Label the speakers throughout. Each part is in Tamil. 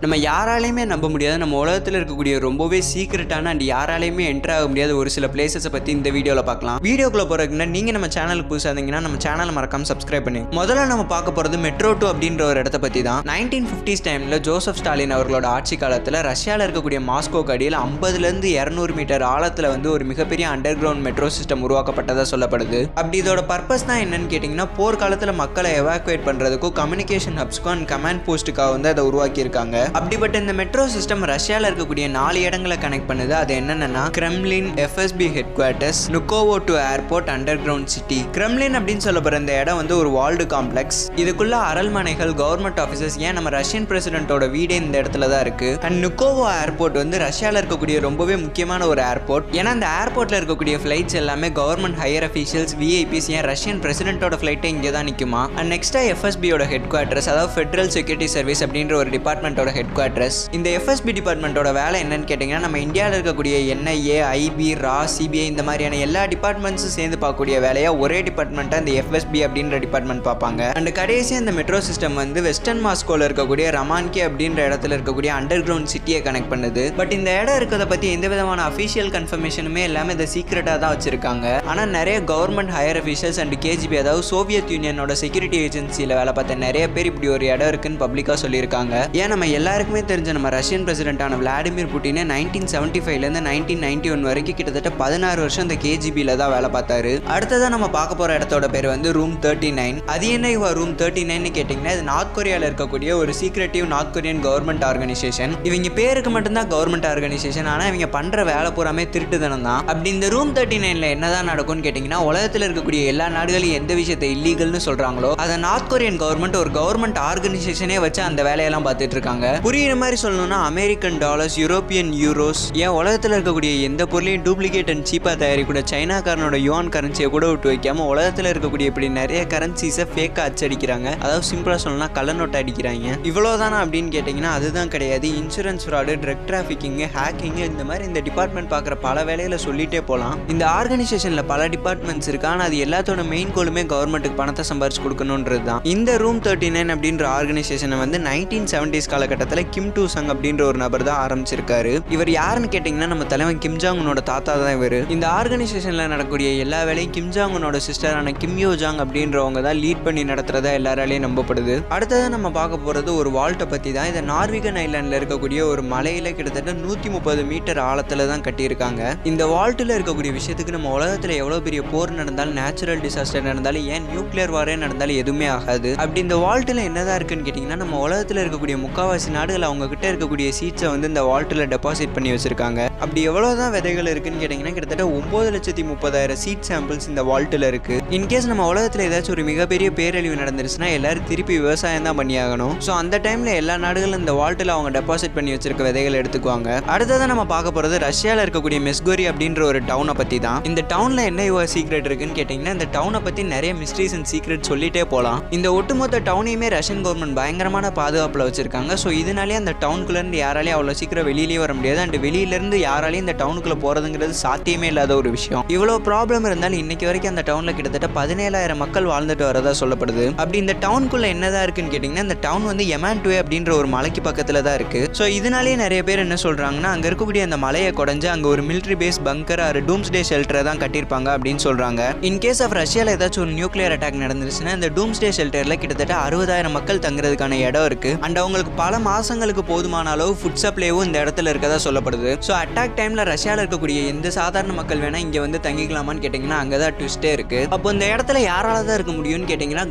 Speaker 1: நம்ம யாராலையுமே நம்ப முடியாது நம்ம உலகத்தில் இருக்கக்கூடிய ரொம்பவே சீக்ரெட்டான அண்ட் யாராலையுமே என்டர் ஆக முடியாத ஒரு சில பிளேசஸை பற்றி இந்த வீடியோவில் பார்க்கலாம். வீடியோக்குள்ள போகிறதுக்கு நீங்கள் நம்ம சேனலுக்கு புதுசாக இருந்தீங்கன்னா நம்ம சேனலை மறக்காம சப்ஸ்கிரைப் பண்ணி. முதல்ல நம்ம பார்க்க போகிறது மெட்ரோ 2 அப்படின்ற ஒரு இடத்த பற்றி தான். 1950s டைமில் ஜோசப் ஸ்டாலின் அவர்களோட ஆட்சி காலத்தில் ரஷ்யாவில் இருக்கக்கூடிய மாஸ்கோக்கு அடியில் 50லேருந்து 200 மீட்டர் ஆழத்தில் வந்து ஒரு மிகப்பெரிய அண்டர் கிரவுண்ட் மெட்ரோ சிஸ்டம் உருவாக்கப்பட்டதாக சொல்லப்படுது. அப்படி இதோட பர்பஸ் தான் என்னன்னு கேட்டிங்கன்னா போர்க்காலத்தில் மக்களை எவாக்குவேட் பண்ணுறதுக்கும் கம்யூனிகேஷன் ஹப்ஸ்க்கும் அண்ட் கமாண்ட் போஸ்ட்டுக்காக வந்து அதை உருவாக்கியிருக்காங்க. அப்படிப்பட்ட இந்த மெட்ரோ சிஸ்டம் ரஷ்யாவில் இருக்கக்கூடிய 4 இடங்களை கனெக்ட் பண்ணுது. அது என்னன்னா Kremlin, FSB headquarters, Vnukovo two airport, underground city. Kremlin அப்படின்னு சொல்லப்படுற இந்த இடம் வந்து ஒரு வால்டு காம்ப்ளெக்ஸ். இதுக்குள்ள அரண்மனைகள், கவர்மெண்ட் ஆஃபீஸஸ், ஏன் நம்ம ரஷ்யன் பிரசிடென்ட்டோட வீடே இந்த இடத்துல தான் இருக்கு. அண்ட் நுகோவோ ஏர்போர்ட் வந்து ரஷ்யாவில் இருக்கக்கூடிய ரொம்பவே முக்கியமான ஒரு ஏர்போர்ட். ஏன்னா அந்த ஏர்போர்ட்ல இருக்கக்கூடிய ஃபிளைட்ஸ் எல்லாமே கவர்மெண்ட் ஹையர் அஃபீஷியல்ஸ், விஐபிஸ், ஏன் ரஷ்யன் பிரசிடென்ட்டோட ஃபிளைட்டே இங்கே தான் நிற்குமா. அண்ட் நெக்ஸ்டா FSBயோட ஹெட் குவார்ட்டர்ஸ், அதாவது ஃபெடரல் செக்யூரிட்டி சர்வீஸ் அப்படின்ற ஒரு டிபார்ட்மெண்ட்டோட ஹெட் குவார்ட்டர்ஸ். இந்த FSB டிபார்ட்மெண்ட்டோட வேலை என்னன்னு கேட்டீங்கன்னா நம்ம இந்தியாவில் இருக்கக்கூடிய NIA, IB, RA, CBI இந்த மாதிரியான எல்லா டிபார்ட்மெண்ட்ஸும் சேர்ந்து பார்க்கக்கூடிய வேலையா ஒரே டிபார்ட்மெண்ட்டா இந்த FSB அப்படின்ற டிபார்ட்மெண்ட் பார்ப்பாங்க. அண்ட் கடைசியாக இந்த மெட்ரோ சிஸ்டம் வந்து வெஸ்டர்ன் மாஸ்கோல இருக்கக்கூடிய ரமான்கே அப்படின்ற இடத்துல இருக்கக்கூடிய அண்டர் கிரவுண்ட் சிட்டியை கனெக்ட் பண்ணுது. பட் இந்த இடம் இருக்கிறத பத்தி எந்த விதமான அஃபிஷியல் கன்ஃபர்மேஷனுமே எல்லாமே இதை சீக்ரெட்டா தான் வச்சிருக்காங்க. ஆனா நிறைய government higher officials and KGB, அதாவது சோவியத் யூனியனோட செக்யூரிட்டி ஏஜென்சியில் வேலை பார்த்த நிறைய பேர் இப்படி ஒரு இடம் இருக்குன்னு பப்ளிக்கா சொல்லியிருக்காங்க. ஏன் நம்ம எல்லாருக்குமே தெரிஞ்ச நம்ம ரஷ்யன் பிரசிடென்ட்டான விளாடிமிர் புட்டின் 1975லேருந்து 1991 வரைக்கும் கிட்டத்தட்ட 16 வருஷம் இந்த KGBல தான் வேலை பார்த்தாரு. அடுத்ததான் நம்ம பார்க்க போற இடத்தோட பேர் வந்து ரூம் 39. அது என்ன இவ ரூம் 39 கேட்டிங்கன்னா இது நார்த் கொரியாவில் இருக்கக்கூடிய ஒரு secretive north Korean government organisation. இவங்க பேருக்கு மட்டும்தான் கவர்மெண்ட் ஆர்கனைசேஷன், ஆனால் இவங்க பண்ற வேலை பூராமே திருட்டுதனம் தான். அப்படி இந்த ரூம் 39ல என்னதான் நடக்கும்னு கேட்டிங்கன்னா உலகத்தில் இருக்கக்கூடிய எல்லா நாடுகளையும் எந்த விஷயத்தை இல்லீகல்னு சொல்றாங்களோ அதை நார்த் கொரியன் கவர்மெண்ட் ஒரு கவர்மெண்ட் ஆர்கனைசேஷனே வச்சு அந்த வேலையெல்லாம் பார்த்துட்டு இருக்காங்க. புரியுற மாதிரி சொல்லணும்னா அமெரிக்கன் டாலர்ஸ், யூரோப்பியன் யூரோஸ், ஏன் உலகத்தில் இருக்கக்கூடிய எந்த பொருளையும் டூப்ளிகேட் அண்ட் சீப்பாக தயாரிக்கூட சைனாக்காரனோட யுவான் கரன்சியை கூட விட்டு வைக்காம உலகத்தில் இருக்கக்கூடிய இப்படி நிறைய கரன்சிஸை ஃபேக்காக அச்சடிக்கிறாங்க. அதாவது சிம்பிளாக சொல்லணும்னா கள்ள நோட்டை அடிக்கிறாங்க. இவ்வளோதானா அப்படின்னு கேட்டிங்கன்னா அதுதான் கிடையாது. Insurance fraud, drug trafficking, hacking, இந்த மாதிரி இந்த டிபார்ட்மெண்ட் பார்க்குற பல வேலைகளை சொல்லிட்டே போகலாம். இந்த ஆர்கனைசேஷனில் பல டிபார்ட்மெண்ட்ஸ் இருக்கு. ஆனால் அது எல்லாத்தோட மெயின் கோலுமே கவர்மெண்ட்டுக்கு பணத்தை சம்பாரிச்சு கொடுக்கணுன்றது தான். இந்த ரூம் 39 அப்படின்ற ஆர்கனைசேஷனை வந்து 1970s காலகட்டத்தில் கிம் டூ சங் அப்படின்ற ஒரு நபர் தான் ஆரம்பிச்சிருக்காரு. இவர் யாருன்னு கேட்டிங்கன்னா நம்ம தலைவன் கிம் ஜாங் உனோட தாத்தா தான் இவர். இந்த ஆர்கனைசேஷனில் நடக்கக்கூடிய எல்லா வேலையும் கிம் ஜாங் உனோட சிஸ்டரான கிம் யோ ஜாங் அப்படின்றவங்க தான் லீட் பண்ணி நடத்துறதா எல்லாராலையும் நம்பப்படுது. அடுத்ததான் நம்ம பார்க்க போகிறது ஒரு வால்ட்டை பற்றி தான். இதை நார்விகன் ஐலாண்டில் இருக்கக்கூடிய ஒரு மலையில் கிட்டத்தட்ட 130 மீட்டர் ஆழத்தில் தான் கட்டியிருக்காங்க. இந்த வால்ட்டில் இருக்கக்கூடிய விஷயத்துக்கு நம்ம உலகத்தில் எவ்வளோ பெரிய போர் நடந்தாலும், நேச்சுரல் டிசாஸ்டர் நடந்தாலும், ஏன் நியூக்ளியர் வாரே நடந்தாலும் எதுவுமே ஆகாது. அப்படி இந்த வால்ட்டில் என்னதான் இருக்குன்னு கேட்டிங்கன்னா நம்ம உலகத்தில் இருக்கக்கூடிய முக்கால்வாசி நாடுகள் அவங்க கிட்ட இருக்கக்கூடிய சீட்ஸை வந்து இந்த வால்ட்டில் டெபாசிட் பண்ணி வச்சிருக்காங்க. அப்படி எவ்வளோதான் விதைகள் இருக்குன்னு கேட்டிங்கன்னா கிட்டத்தட்ட 9,30,000 சீட் சாம்பிள்ஸ் இந்த வால்ட்டில் இருக்கு. இன்கேஸ் நம்ம உலகத்தில் ஏதாச்சும் ஒரு மிகப்பெரிய பேரழிவு நடந்துருச்சுன்னா எல்லாரும் திருப்பி விவசாயம் தான் பண்ணியாகணும். ஸோ அந்த டைமில் எல்லா நாடுகளும் இந்த வால்ட்டில் அவங்க டெபாசிட் பண்ணி வச்சிருக்க விதைகள் எடுத்துக்குவாங்க. அடுத்ததான் நம்ம பார்க்க போகிறது ரஷ்யாவில் இருக்கக்கூடிய மெஸ்கோரி அப்படின்ற ஒரு டவுனை பற்றி தான். இந்த டவுனில் என்ன இவ்வளோ சீக்ரெட் இருக்குன்னு கேட்டிங்கன்னா இந்த டவுனை பற்றி நிறைய மிஸ்ட்ரீஸ் அண்ட் சீக்ரெட் சொல்லிட்டே போகலாம். இந்த ஒட்டுமொத்த டவுனையுமே ரஷ்யன் கவர்மெண்ட் பயங்கரமான பாதுகாப்பில் வச்சிருக்காங்க. ஸோ இதனாலே அந்த டவுனுக்குள்ளேருந்து யாராலையும் அவ்வளோ சீக்கிரம் வெளியிலேயே வர முடியாது. அண்ட் வெளியிலேருந்து யாராலையும் இந்த டவுனுக்குள்ளே போகிறதுங்கிறது சாத்தியமே இல்லாத ஒரு விஷயம். இவ்வளோ ப்ராப்ளம் இருந்தாலும் இன்னைக்கு வரைக்கும் அந்த டவுனில் கிட்டத்தட்ட 17,000 மக்கள் வாழ்ந்துட்டு வரதா சொல்லப்படுது. அப்படி இந்த டவுனுக்குள்ளே என்னதான் இருக்குன்னு கேட்டிங்கன்னா இந்த டவுன் வந்து யமான்டுவே அப்படின்ற ஒரு மலைக்கு பக்கத்தில் தான் இருக்கு. ஸோ இதனாலேயே நிறைய பேர் என்ன சொல்கிறாங்கன்னா அங்கே இருக்கக்கூடிய அந்த மலையை குறைஞ்சு அங்கே ஒரு மிலிட்ரி பேஸ், பங்கர், ஒரு டூம்ஸ்டே ஷெல்டரை தான் கட்டியிருப்பாங்க அப்படின்னு சொல்கிறாங்க. இன்கேஸ் ஆஃப் ரஷ்யாவில் ஏதாச்சும் ஒரு நியூக்ளியர் அட்டாக் நடந்துருச்சுன்னா இந்த டூம்ஸ்டே ஷெல்டரில் கிட்டத்தட்ட 60,000 மக்கள் தங்குறதுக்கான இடம் இருக்கு. அண்ட் அவங்களுக்கு பல மாசங்களுக்கு போதுமான அளவு ஃபுட் சப்ளைவும் இந்த இடத்துல இருக்கதா சொல்லப்படுது. ஸோ அட்டாக் டைம்ல ரஷ்யாவில் இருக்கக்கூடிய எந்த சாதாரண மக்கள் வேணா இங்க வந்து தங்கிக்கலாமான்னு கேட்டிங்கன்னா அங்கதான் ட்விஸ்டே இருக்கு. அப்போ இந்த இடத்துல யாரால தான் இருக்க முடியும்னு கேட்டிங்கன்னா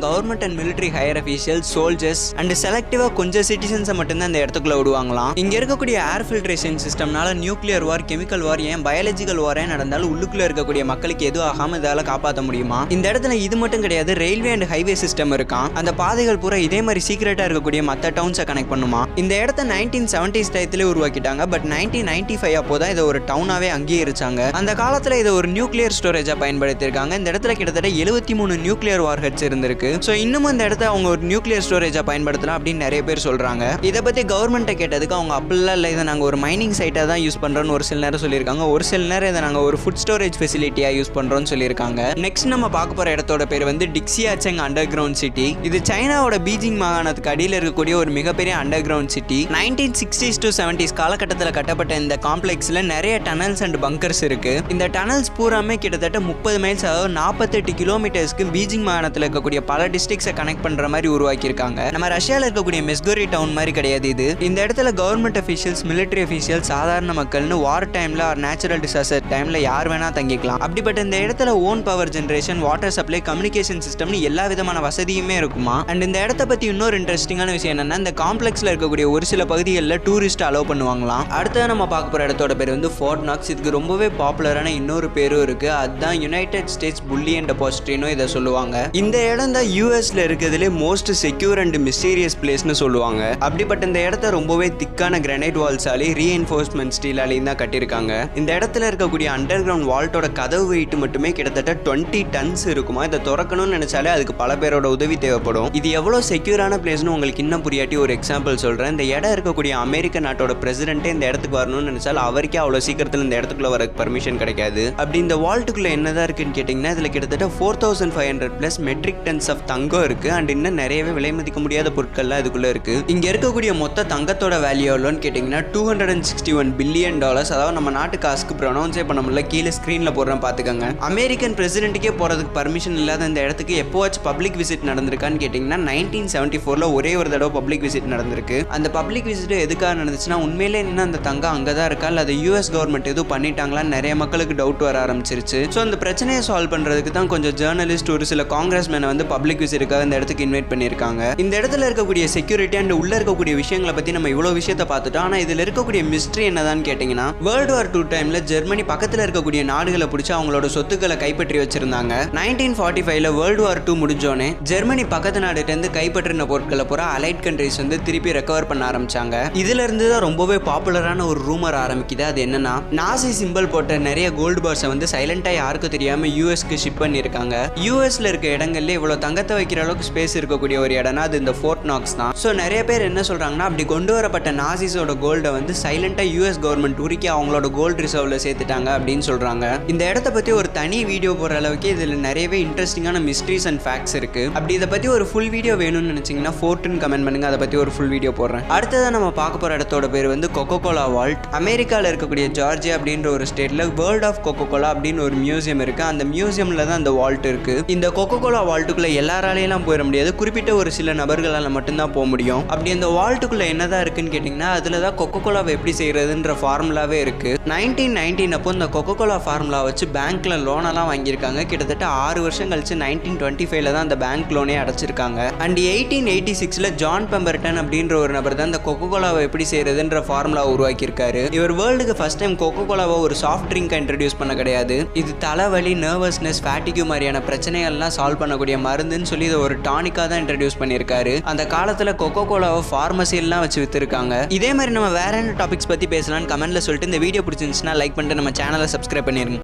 Speaker 1: government and military higher official, soldiers and செலக்டிவா கொஞ்சம் சிட்டிசன்ஸை மட்டும்தான் இந்த இடத்துக்குள்ள விடுவாங்களாம். இங்க இருக்கக்கூடிய ஏர் ஃபில்ட்ரேஷன் சிஸ்டம்னால நியூக்ளியர் வார், கெமிக்கல் வார், ஏன் பயாலஜிக்கல் வாரே நடந்தாலும் உள்ளுக்குள்ள இருக்கக்கூடிய மக்களுக்கு எதுவும் ஆகாம இதால காப்பாற்ற முடியுமா. இந்த இடத்துல இது மட்டும் கிடையாது, ரயில்வே அண்ட் ஹைவே சிஸ்டம் இருக்கான். அந்த பாதைகள் பூரா இதே மாதிரி சீக்ரெட்டா இருக்கக்கூடிய மற்ற டவுன்ஸை கனெக்ட் பண்ணுமா. இந்த இடத்த 1970s டயத்திலே உருவாக்கிட்டாங்க. பட் 1995 அப்போதான் இதை ஒரு டவுனாவே அங்கீகரிச்சாங்க. அந்த காலத்துல இதை ஒரு நியூக்ளியர் ஸ்டோரேஜா பயன்படுத்தியிருக்காங்க. இந்த இடத்துல கிட்டத்தட்ட 73 நியூக்ளியர் வார்ஹெட்ஸ் இருந்திருக்கு. ஸோ இன்னமும் இந்த இடத்த அவங்க ஒரு நியூக்ளியர் ஸ்டோரேஜா பயன்படுத்தலாம் அப்படின்னு நிறைய பேர் சொல்றாங்க. இதை பத்தி கவர்மெண்ட்டை கேட்டதுக்கு அவங்க அப்படிலாம் இல்லை, இதை நாங்கள் ஒரு மைனிங் சைட்டாக தான் யூஸ் பண்றோம்னு ஒரு சில நேரம் சொல்லியிருக்காங்க. ஒரு சில நேரம் இதை நாங்கள் ஒரு ஃபுட் ஸ்டோரேஜ் ஃபெசிலிட்டியா யூஸ் பண்றோம்னு சொல்லியிருக்காங்க. நெக்ஸ்ட் நம்ம பார்க்க போற இடத்தோட பேர் வந்து டிக்சியாச்செங் அண்டர் கிரவுண்ட் சிட்டி. இது சைனாவோட பீஜிங் மாகாணத்துக்கு அடியில் இருக்கக்கூடிய ஒரு மிகப்பெரிய under ground ground city. 1960s to 70s காலகட்டத்தில் கட்டப்பட்ட இந்த காம்ப்ளெக்ஸ்ல நிறைய டனல்ஸ் அண்ட் பங்கர்ஸ் இருக்கு. இந்த டனல்ஸ் பூராமே கிட்டத்தட்ட 30 மைல்ஸ், அதாவது 48 கிலோமீட்டர்ஸ்க்கு பீஜிங் மாகாணத்தில் இருக்கக்கூடிய பல டிஸ்ட்ரிக்ட்ஸை கனெக்ட் பண்ற மாதிரி உருவாக்கியிருக்காங்க. நம்ம ரஷ்யாவில் இருக்கக்கூடிய மெஸ்கோரி டவுன் மாதிரி கிடையாது இது. இந்த இடத்துல கவர்மெண்ட் அஃபீஷியல்ஸ், மிலிட்டரி அஃபீஷியல்ஸ், சாதாரண மக்கள்னு வார் டைம்ல ஆர் நேச்சுரல் டிசாஸ்டர் டைம்ல யார் வேணா தங்கிக்கலாம். அப்படிப்பட்ட இந்த இடத்துல own power generation, water supply, communication சிஸ்டம்னு எல்லா விதமான வசதியுமே இருக்குமா. அண்ட் இந்த இடத்த பத்தி இன்னொரு இன்ட்ரெஸ்டிங்கான விஷயம் என்னன்னா, இந்த காம்ப்ளெக்ஸ்ல இருக்கக்கூடிய ஒரு சில பகுதிகளில் டூரிஸ்ட் அலோவ் பண்ணுவாங்களாம். அடுத்தது நம்ம பார்க்க போற இடத்தோட பேர் வந்து ஃபோர்ட் நாக்ஸ். இதுக்கு ரொம்பவே பாப்புலரான இன்னொரு பேரும் இருக்கு. அதுதான் யுனைடெட் ஸ்டேட்ஸ் புல்லியன் டெபாசிட்டரினு இதை சொல்லுவாங்க. இந்த இடம் தான் யூஎஸ்ல இருக்கிறதுலே மோஸ்ட் செக்யூர் அண்ட் மிஸ்டீரியஸ் பிளேஸ்னு சொல்லுவாங்க. அப்படிப்பட்ட இந்த இடத்த ரொம்பவே திக்கான கிரானைட் வால்ஸாலே ரீஎன்ஃபோர்ஸ்மெண்ட் ஸ்டீலாலையும் தான் கட்டியிருக்காங்க. இந்த இடத்துல இருக்கக்கூடிய அண்டர் கிரவுண்ட் வால்ட்டோட கதவு வெயிட் மட்டுமே கிட்டத்தட்ட 20 டன்ஸ் இருக்குமா. இதை திறக்கணும்னு நினைச்சாலே அதுக்கு பல பேரோட உதவி தேவைப்படும். இது எவ்வளவு செக்யூரான பிளேஸ்னு உங்களுக்கு இன்னும் புரியாட்டி ஒரு எக்ஸாம்பிள் சொல்றேன். இந்த இடம் இருக்கக்கூடிய அமெரிக்க நாட்டோட பிரசிடென்ட்டே இந்த இடத்துக்கு வரணும்னு நினைச்சாலும் அவருக்கே அவ்வளவு சீக்கிரத்தில் இந்த இடத்துக்குள்ள வர பர்மிஷன் கிடைக்காது. அப்படி இந்த வால்ட்டுக்குள்ள என்னதான் இருக்குன்னு கேட்டீங்கன்னா, இதுல கிட்டத்தட்ட 4500 பிளஸ் மெட்ரிக் டன்ஸ் ஆஃப் தங்கம் இருக்கு. அண்ட் இன்னும் நிறையவே விலை மதிக்க முடியாத பொருட்கள்லாம் இதுக்குள்ள இருக்கு. இங்க இருக்கக்கூடிய மொத்த தங்கத்தோட வேல்யூ எவ்வளோன்னு கேட்டீங்கன்னா $261 பில்லியன். அதாவது நம்ம நாட்டு காசுக்கு ப்ரொனவுன்ஸே பண்ண முடியல. கீழே ஸ்கிரீன்ல போடுறேன் பாத்துக்கோங்க. அமெரிக்கன் பிரசிடென்ட்டுக்கே போறதுக்கு பர்மிஷன் இல்லாத இந்த இடத்துக்கு எப்போவாச்சும் பப்ளிக் விசிட் நடந்திருக்கான்னு கேட்டீங்கன்னா 1974 ஒரே ஒரு தடவை பப்ளிக் விசிட் நடந்திருக்கு. அந்த பப்ளிக் விசிட் எதுக்காக நடந்துச்சுன்னா, உண்மையிலே என்ன அந்த தங்கம் அங்கதான் இருக்கா இல்ல அது யூஎஸ் கவர்மெண்ட் எதுவும் பண்ணிட்டாங்களான்னு நிறைய மக்களுக்கு டவுட் வர ஆரம்பிச்சிருச்சு. ஸோ அந்த பிரச்சனையை சால்வ் பண்றதுக்கு தான் கொஞ்சம் ஜேர்னலிஸ்ட், ஒரு சில காங்கிரஸ்மேனை வந்து பப்ளிக் விசிட்டுக்காக இந்த இடத்துக்கு இன்வைட் பண்ணியிருக்காங்க. இந்த இடத்துல இருக்கக்கூடிய செக்யூரிட்டி அண்ட் உள்ள இருக்கக்கூடிய விஷயங்களை பத்தி நம்ம இவ்வளவு விஷயத்தை பார்த்துட்டோம். ஆனா இதுல இருக்கக்கூடிய மிஸ்ட்ரி என்னதான்னு கேட்டீங்கன்னா, வேர்ல்டு வார் 2 டைம்ல ஜெர்மனி பக்கத்துல இருக்கக்கூடிய நாடுகளை பிடிச்சி அவங்களோட சொத்துக்களை கைப்பற்றி வச்சிருந்தாங்க. 1945 வேர்ல்டு வார் 2 முடிஞ்சோனே ஜெர்மனி பக்கத்து நாடுகிட்ட இருந்து கைப்பற்றின பொருட்களை பூரா அலைட் கண்ட்ரிஸ் வந்து திருப்பி ரெக்கவர் பண்ண ஆரம்பிச்சாங்க. இதுல இருந்து தான் ரொம்பவே பாப்புலரான ஒரு ரூமர் ஆரம்பிக்குது. அது என்னன்னா, நாசி சிம்பிள் போட்ட நிறைய கோல்டு பார்ஸை வந்து சைலண்டா யாருக்கும் தெரியாம யூஎஸ்க்கு ஷிப் பண்ணிருக்காங்க. யூஎஸ்ல இருக்க இடங்கள்ல இவ்வளவு தங்கத்தை வைக்கிற அளவுக்கு ஸ்பேஸ் இருக்கக்கூடிய ஒரு இடம்னா அது இந்த ஃபோர்ட் நாக்ஸ் தான். ஸோ நிறைய பேர் என்ன சொல்றாங்கன்னா, அப்படி கொண்டு வரப்பட்ட நாசிஸோட கோல்டை வந்து சைலண்டா யூஎஸ் கவர்மெண்ட் உருக்கி அவங்களோட கோல்டு ரிசர்வ்ல சேர்த்துட்டாங்க அப்படின்னு சொல்றாங்க. இந்த இடத்த பத்தி ஒரு தனி வீடியோ போடுற அளவுக்கு இதுல நிறையவே இன்ட்ரெஸ்டிங்கான மிஸ்ட்ரீஸ் அண்ட் ஃபேக்ட்ஸ் இருக்கு. அப்படி இதை பத்தி ஒரு ஃபுல் வீடியோ வேணும்னு நினைச்சீங்கன்னா ஃபோர்ட்னு கமெண்ட் பண்ணுங்க. அதை பத்தி ஒரு ஃபுல் வீடியோ போடுறேன். அடுத்ததான் நம்ம பார்க்க போற இடத்தோட பேர் வந்து கொக்கோ கோலா வால்ட். அமெரிக்காவில் இருக்கக்கூடிய ஜார்ஜியா அப்படின்ற ஒரு ஸ்டேட்ல வேர்ல்ட் ஆஃப் கொக்கோ கோலா அப்படின்னு ஒரு மியூசியம் இருக்கு. அந்த மியூசியம்ல தான் அந்த வால்ட் இருக்கு. இந்த கொக்கோ கோலா வால்ட்டுக்குள்ள எல்லாராலையும் போயிட முடியாது. குறிப்பிட்ட ஒரு சில நபர்களால் மட்டும்தான் போக முடியும். அப்படி அந்த வால்ட்டுக்குள்ள என்னதான் இருக்குன்னு கேட்டீங்கன்னா, அதுல தான் கொக்கோ கோலாவை எப்படி செய்யறதுன்ற ஃபார்முலாவே இருக்கு. 1919 அப்போ இந்த கொக்கோ கோலா ஃபார்முலா வச்சு பேங்க்ல லோனெல்லாம் வாங்கியிருக்காங்க. கிட்டத்தட்ட 6 வருஷம் கழிச்சு 1925 தான் அந்த பேங்க் லோனே அடைச்சிருக்காங்க. அண்ட் 1886 ஜான் பெம்பர்டன் அப்படின்ற ஒரு நபர் தான் இந்த கொக்கோ கோலாவை எப்படி செய்யறதுன்ற ஃபார்முலா உருவாக்கியிருக்காரு. இவர் வேர்ல்டுக்கு ஃபர்ஸ்ட் டைம் கொக்கோ கோலாவை ஒரு சாஃப்ட் ட்ரிங்கா இன்ட்ரடியூஸ் பண்ண கிடையாது. இது தலைவலி, நர்வஸ்னஸ், ஃபேட்டிக்யூ மாதிரியான பிரச்சனைகள்லாம் சால்வ் பண்ணக்கூடிய மருந்துன்னு சொல்லி இதை ஒரு டானிக்கா தான் இன்ட்ரடியூஸ் பண்ணியிருக்காரு. அந்த காலத்துல கொக்கோ கோலாவை ஃபார்மசியெல்லாம் வச்சு வித்துருக்காங்க. இதே மாதிரி நம்ம வேற என்ன டாபிக்ஸ் பத்தி பேசலாம்னு கமெண்ட்ல சொல்லிட்டு இந்த வீடியோ பிடிச்சிருந்துச்சுன்னா லைக் பண்ணிட்டு நம்ம சேனலை சப்ஸ்கிரைப் பண்ணிருங்க.